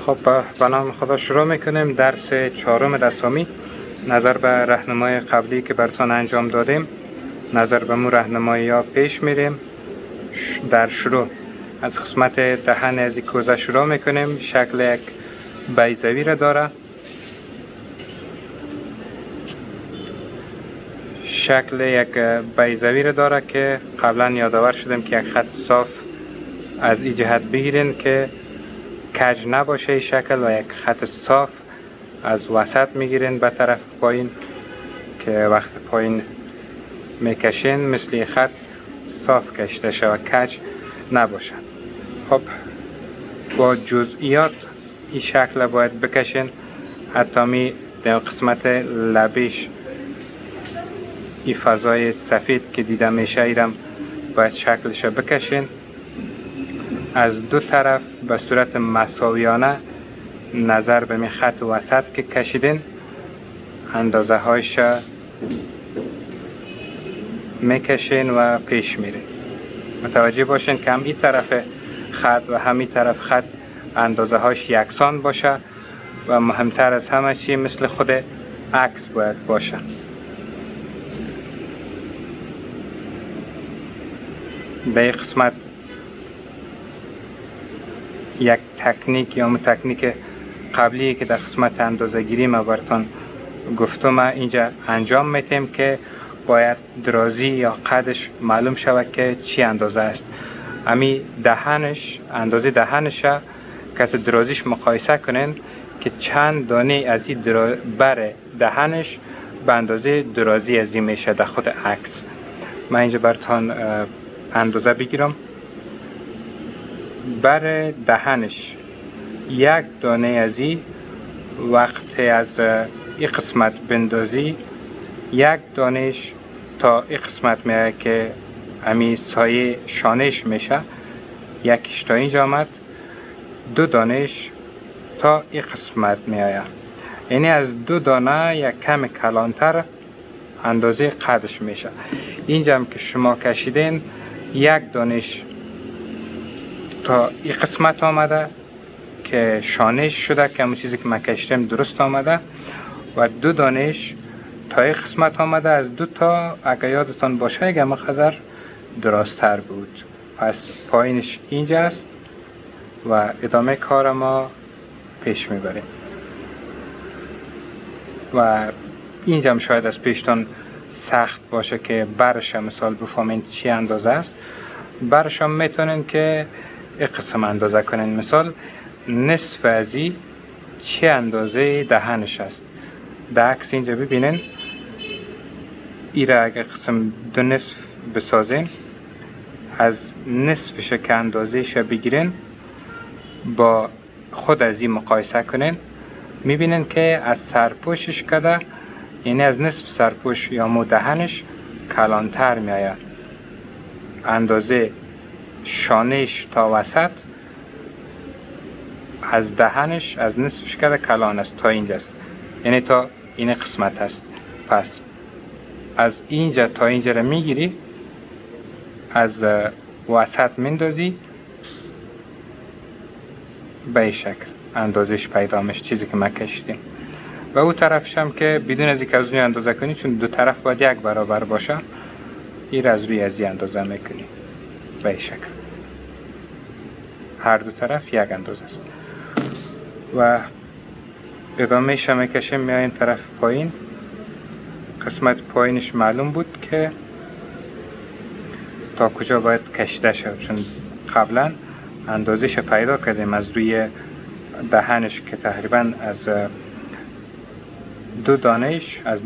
خب به نام خدا شروع میکنیم درس چهارم رسامی. نظر به راهنمای قبلی که براتون انجام دادیم، نظر به مو راهنمایی ها پیش میریم. در شروع از قسمت دهن از کوزه شروع میکنیم. شکل یک بیضوی را داره. شکل یک بیضوی را داره که قبلا یادآور شدیم که یک خط صاف از این جهت بگیرین که کج نباشه شکل، و یک خط صاف از وسط میگیرین به طرف پایین که وقت پایین میکشین مثل خط صاف کشته شه و کج نباشه. خب با جزئیات این شکل باید بکشین. حتی می در قسمت لبیش این فضای سفید که دیده میشه ایرم باید شکلش بکشین. از دو طرف به صورت مساویانه نظر به می خط وسط که کشیدین اندازه هایش میکشین و پیش میرین. متوجه باشین که هم این طرف خط و هم این طرف خط اندازه هاش یکسان باشه و مهمتر از همه چی مثل خود عکس باید باشه. در این قسمت یک تکنیک یا تکنیک قبلی که در قسمت اندازه گیری ما براتون گفتم اینجا انجام میتیم که باید درازی یا قدش معلوم شود که چی اندازه است. امی دهنش، اندازه دهنش که درازیش مقایسه کنین که چند دانه از این بر دهنش به اندازه درازی از این میشه در خود عکس. من اینجا براتون اندازه بگیرم. بر دهنش یک دانه از این وقتی از این قسمت بندازی یک دانش تا این قسمت میاد که امی سایه شانش میشه، یکیش تا اینجا آمد، دو دانش تا این قسمت میآید. یعنی از دو دانه یک کم کلانتر اندازه قدش میشه. اینجا هم که شما کشیدین یک دانش تا این قسمت آمده که شانش شده که همون چیزی که من کشیدم درست آمده، و دو دانش تا این قسمت آمده. از دو تا اگر یادتان باشه اگر مقدر درازتر بود. پس پایینش اینجا است و ادامه کار ما پیش میبریم. و اینجا هم شاید از پیشتان سخت باشه که برش مثال بفهمین چی اندازه است. برش هم میتونین که این قسم اندازه کنین. مثال نصف ازی چه اندازه دهنش است. در عکس اینجا ببینین ایره اگر قسم دو نصف بسازین، از نصفش که اندازهش بگیرین با خود از این مقایسه کنین، میبینین که از سرپوشش کده، یعنی از نصف سرپوش یا مو دهنش کلانتر میآید. اندازه شانش تا وسط از دهنش از نصفش کده کلان است تا اینجاست، یعنی تا این قسمت است. پس از اینجا تا اینجا را میگیری، از وسط میندازی به این شکل اندازش پیدا میشه چیزی که ما کشیدیم. و اون طرفش هم که بدون از اینکه از روی اندازه کنی، چون دو طرف باید یک برابر باشه، این از روی از این اندازه میکنی به این شکل. هر دو طرف یک اندازه است. و ادامهش هم میکشیم میاییم طرف پایین. قسمت پایینش معلوم بود که تا کجا باید کشیده شد، چون قبلا اندازش پیدا کردیم از روی دهنش که تقریبا از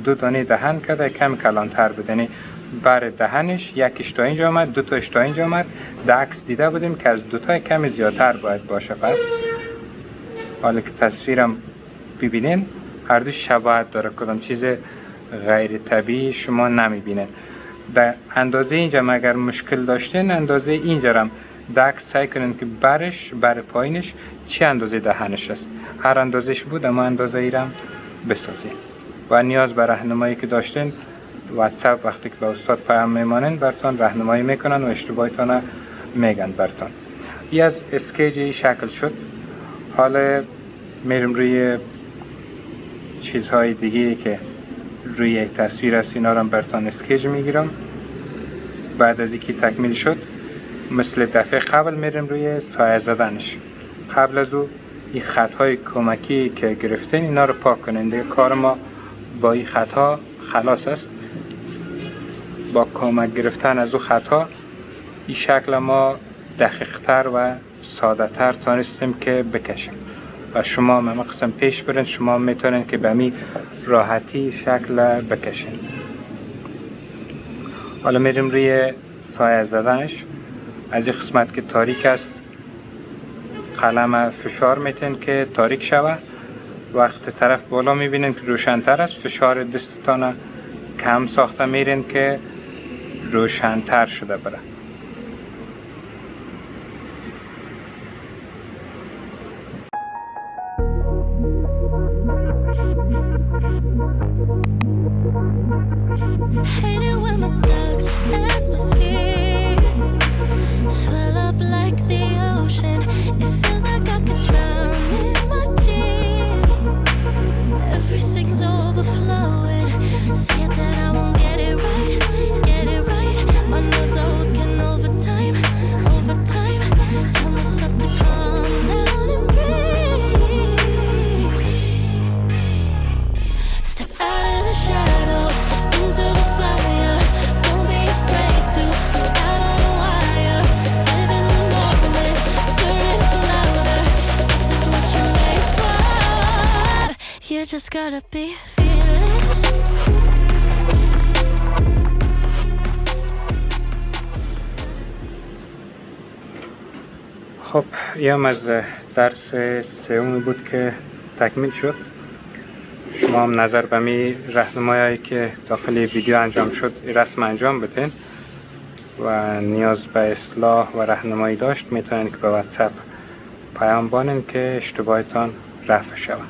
دو دانه دهن کرده کم کلانتر بود. یعنی بر دهنش یکیش تا اینجا آمد، دو تاش تا اینجا آمد. در عکس دیده بودیم که از دو تا کم زیادتر باید باشه. پس حالا که تصویرم ببینین هر دو شباهت داره، کدام چیز غیر طبیعی شما نمیبینین. در اندازه اینجا اگر مشکل داشتین، اندازه اینجا هم در عکس سعی کنین که بر پایینش چه اندازه دهنش است. هر اندازش بود اما اندازه ایرم بسازین. و نیاز به راهنمایی که داشتین واتساپ وقتی که به استاد پیام میمانین براتون راهنمایی میکنن و اشتباهتون میگن براتون. این از اسکیج شکل شد. حالا میرم روی چیزهای دیگه که روی یک تصویر است، اینا رو براتون اسکیج میگیرم. بعد از اینکه تکمیل شد مثل دفعه قبل میرم روی سایه زدنش. قبل از او این خطهای کمکی که گرفتین اینا رو پاک کنین. دیگه کار ما با این خطها خلاص است. با کمک گرفتن از او خطها این شکل ما دقیق‌تر و ساده تر تانستیم که بکشیم و شما هم قسم پیش برین. شما میتونین که به می راحتی شکل بکشین. حالا میریم روی سایه زدنش. از این قسمت که تاریک است قلم فشار میتین که تاریک شوه. وقت طرف بالا میبینین که روشنتر است، فشار دستتان کم ساخته میرین که روشنتر شده بره. Just gotta be fearless. خب این از درس سومی بود که تکمیل شد. شما هم نظر به می راهنمایی که داخل ویدیو انجام شد رسم انجام بدین و نیاز به اصلاح و راهنمایی داشت میتونین که به واتساپ پیام بانین که اشتباهتان رفع شود.